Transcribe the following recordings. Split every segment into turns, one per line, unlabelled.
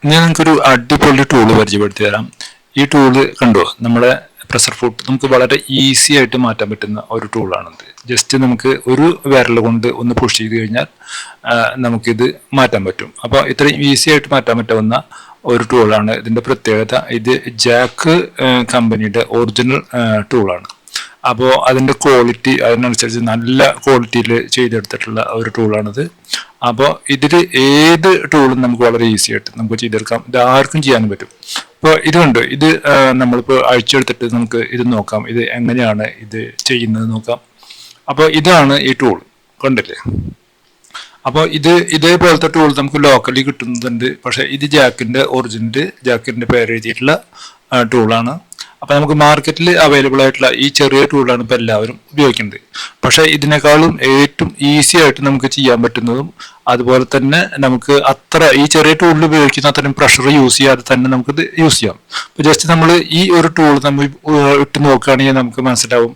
ഞാൻ നിങ്ങൾക്കൊരു അടിപൊളി ടൂള് പരിചയപ്പെടുത്തി തരാം. ഈ ടൂള് കണ്ടോ, നമ്മുടെ പ്രഷർ ഫുഡ് നമുക്ക് വളരെ ഈസി ആയിട്ട് മാറ്റാൻ പറ്റുന്ന ഒരു ടൂളാണിത്. ജസ്റ്റ് നമുക്ക് ഒരു വിരൽ കൊണ്ട് ഒന്ന് പുഷ് ചെയ്ത് കഴിഞ്ഞാൽ നമുക്കിത് മാറ്റാൻ പറ്റും. അപ്പോൾ ഇത്രയും ഈസി ആയിട്ട് മാറ്റാൻ പറ്റാവുന്ന ഒരു ടൂളാണ്. ഇതിൻ്റെ പ്രത്യേകത, ഇത് ജാക്ക് കമ്പനിയുടെ ഒറിജിനൽ ടൂളാണ്. അപ്പോൾ അതിൻ്റെ ക്വാളിറ്റി അതിനനുസരിച്ച് നല്ല ക്വാളിറ്റിയിൽ ചെയ്തെടുത്തിട്ടുള്ള ഒരു ടൂളാണിത്. അപ്പോൾ ഇതിൽ ഏത് ടൂളും നമുക്ക് വളരെ ഈസി ആയിട്ട് നമുക്ക് ചെയ്തെടുക്കാം. ഇത് ആർക്കും ചെയ്യാനും പറ്റും. അപ്പോൾ ഇതുണ്ട്, ഇത് നമ്മളിപ്പോൾ അഴിച്ചെടുത്തിട്ട് നമുക്ക് ഇത് നോക്കാം, ഇത് എങ്ങനെയാണ് ഇത് ചെയ്യുന്നത് നോക്കാം. അപ്പോൾ ഇതാണ് ഈ ടൂൾ, കണ്ടില്ലേ? അപ്പോൾ ഇതേപോലത്തെ ടൂൾ നമുക്ക് ലോക്കലി കിട്ടുന്നുണ്ട്. പക്ഷേ ഇത് ജാക്കിൻ്റെ പേര് എഴുതിയിട്ടുള്ള ടൂളാണ്. അപ്പോൾ നമുക്ക് മാർക്കറ്റിൽ അവൈലബിൾ ആയിട്ടുള്ള ഈ ചെറിയ ടൂളാണ് ഇപ്പോൾ എല്ലാവരും ഉപയോഗിക്കുന്നത്. പക്ഷേ ഇതിനേക്കാളും ഏറ്റവും ഈസി ആയിട്ട് നമുക്ക് ചെയ്യാൻ പറ്റുന്നതും അതുപോലെ തന്നെ നമുക്ക് ഈ ചെറിയ ടൂളിൽ ഉപയോഗിക്കുന്ന അത്രയും പ്രഷർ യൂസ് ചെയ്യാതെ തന്നെ നമുക്കിത് യൂസ് ചെയ്യാം. ഇപ്പോൾ ജസ്റ്റ് നമ്മൾ ഈ ഒരു ടൂൾ നമ്മൾ ഇട്ട് നോക്കുകയാണെങ്കിൽ നമുക്ക് മനസ്സിലാവും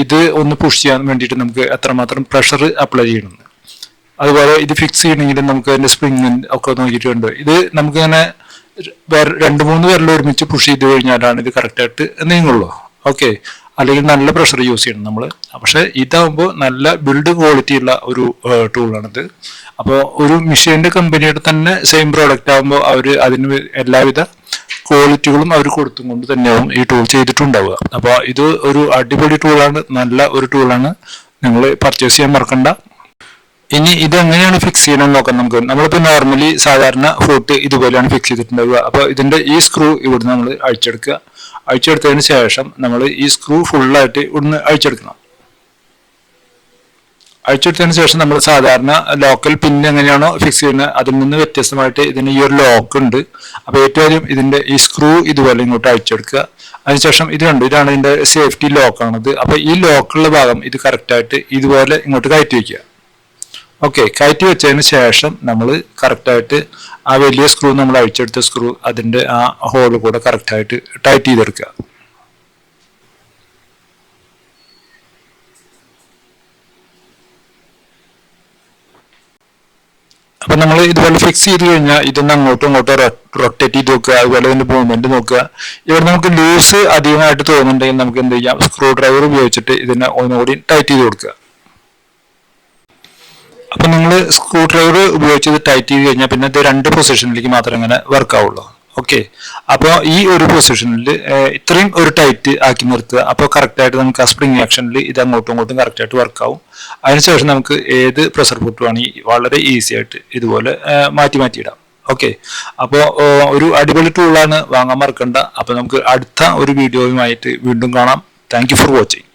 ഇത് ഒന്ന് പുഷ് ചെയ്യാൻ വേണ്ടിയിട്ട് നമുക്ക് എത്രമാത്രം പ്രഷർ അപ്ലൈ ചെയ്യണമെന്ന്. അതുപോലെ ഇത് ഫിക്സ് ചെയ്യണമെങ്കിൽ നമുക്ക് അതിൻ്റെ സ്പ്രിങ് ഒക്കെ നോക്കിയിട്ടുണ്ട്. ഇത് നമുക്കിങ്ങനെ 2-3 വിരൽ ഒരുമിച്ച് പുഷ് ചെയ്ത് കഴിഞ്ഞാലാണ് ഇത് കറക്റ്റായിട്ട് നീങ്ങുള്ളൂ. ഓക്കെ, അല്ലെങ്കിൽ നല്ല പ്രഷർ യൂസ് ചെയ്യണം നമ്മൾ. പക്ഷേ ഇതാകുമ്പോൾ നല്ല ബിൽഡ് ക്വാളിറ്റി ഉള്ള ഒരു ടൂളാണിത്. അപ്പോൾ ഒരു മിഷീൻ്റെ കമ്പനിയുടെ തന്നെ സെയിം പ്രോഡക്റ്റ് ആകുമ്പോൾ അവർ അതിന് എല്ലാവിധ ക്വാളിറ്റികളും അവർ കൊടുത്തും കൊണ്ട് തന്നെയാവും ഈ ടൂൾ ചെയ്തിട്ടുണ്ടാവുക. അപ്പോൾ ഇത് ഒരു അടിപൊളി ടൂളാണ്, നല്ല ഒരു ടൂളാണ്. നിങ്ങൾ പർച്ചേസ് ചെയ്യാൻ മറക്കണ്ട. ഇനി ഇതെങ്ങനെയാണ് ഫിക്സ് ചെയ്യണമെന്ന് നോക്കാം. നമ്മളിപ്പോൾ നോർമലി സാധാരണ ഫുട്ട് ഇതുപോലെയാണ് ഫിക്സ് ചെയ്തിട്ടുണ്ടാവുക. അപ്പോൾ ഇതിന്റെ ഈ സ്ക്രൂ ഇവിടുന്ന് നമ്മൾ അഴിച്ചെടുത്തതിന് ശേഷം നമ്മൾ ഈ സ്ക്രൂ ഫുള്ളായിട്ട് ഇവിടുന്ന് അഴിച്ചെടുക്കണം. അഴിച്ചെടുത്തതിന് ശേഷം നമ്മൾ സാധാരണ ലോക്കൽ പിൻ എങ്ങനെയാണോ ഫിക്സ് ചെയ്യുന്നത് അതിൽ നിന്ന് വ്യത്യസ്തമായിട്ട് ഇതിന് ഈ ഒരു ലോക്ക് ഉണ്ട്. അപ്പോൾ ഏറ്റവും ആദ്യം ഇതിന്റെ ഈ സ്ക്രൂ ഇതുപോലെ ഇങ്ങോട്ട് അഴിച്ചെടുക്കുക. അതിനുശേഷം ഇതാണ് ഇതിന്റെ സേഫ്റ്റി ലോക്കാണത്. അപ്പോൾ ഈ ലോക്കുള്ള ഭാഗം ഇത് കറക്റ്റായിട്ട് ഇതുപോലെ ഇങ്ങോട്ട് കയറ്റി വയ്ക്കുക. ഓക്കെ, കയറ്റി വെച്ചതിന് ശേഷം നമ്മൾ കറക്റ്റായിട്ട് ആ വലിയ സ്ക്രൂ നമ്മൾ അഴിച്ചെടുത്ത സ്ക്രൂ അതിൻ്റെ ആ ഹോള് കൂടെ കറക്റ്റായിട്ട് ടൈറ്റ് ചെയ്തെടുക്കുക. അപ്പം നമ്മൾ ഇതുപോലെ ഫിക്സ് ചെയ്ത് കഴിഞ്ഞാൽ ഇതൊന്ന് അങ്ങോട്ടും റൊട്ടേറ്റ് ചെയ്ത് നോക്കുക. അതുപോലെ ഇതിൻ്റെ മൂവ്മെന്റ് നോക്കുക. ഇവിടെ നമുക്ക് ലൂസ് അധികമായിട്ട് തോന്നുന്നുണ്ടെങ്കിൽ നമുക്ക് എന്ത് ചെയ്യാം, സ്ക്രൂ ഡ്രൈവർ ഉപയോഗിച്ചിട്ട് ഇതിനെ ഒന്നുകൂടി ടൈറ്റ് ചെയ്ത് കൊടുക്കുക. അപ്പൊ നിങ്ങൾ സ്ക്രൂ ഡ്രൈവർ ഉപയോഗിച്ചത് ടൈറ്റ് ചെയ്ത് കഴിഞ്ഞാൽ പിന്നെ ഇത് 2 പൊസിഷനിലേക്ക് മാത്രമേ അങ്ങനെ വർക്ക് ആവുള്ളൂ. ഓക്കെ, അപ്പോൾ ഈ ഒരു പൊസിഷനിൽ ഇത്രയും ഒരു ടൈറ്റ് ആക്കി നിർത്തുക. അപ്പോൾ കറക്റ്റായിട്ട് നമുക്ക് ആ സ്പ്രിംഗ് ആക്ഷനിൽ ഇത് അങ്ങോട്ടും ഇങ്ങോട്ടും കറക്റ്റായിട്ട് വർക്ക് ആവും. അതിനുശേഷം നമുക്ക് ഏത് പ്രഷർ ഫുട്ട് വേണമെങ്കിൽ വളരെ ഈസി ആയിട്ട് ഇതുപോലെ മാറ്റിയിടാം. ഓക്കെ, അപ്പോൾ ഒരു അടിപൊളി ടൂളാണ്, വാങ്ങാൻ മറക്കണ്ട. അപ്പോൾ നമുക്ക് അടുത്ത ഒരു വീഡിയോയുമായിട്ട് വീണ്ടും കാണാം. Thank you for watching.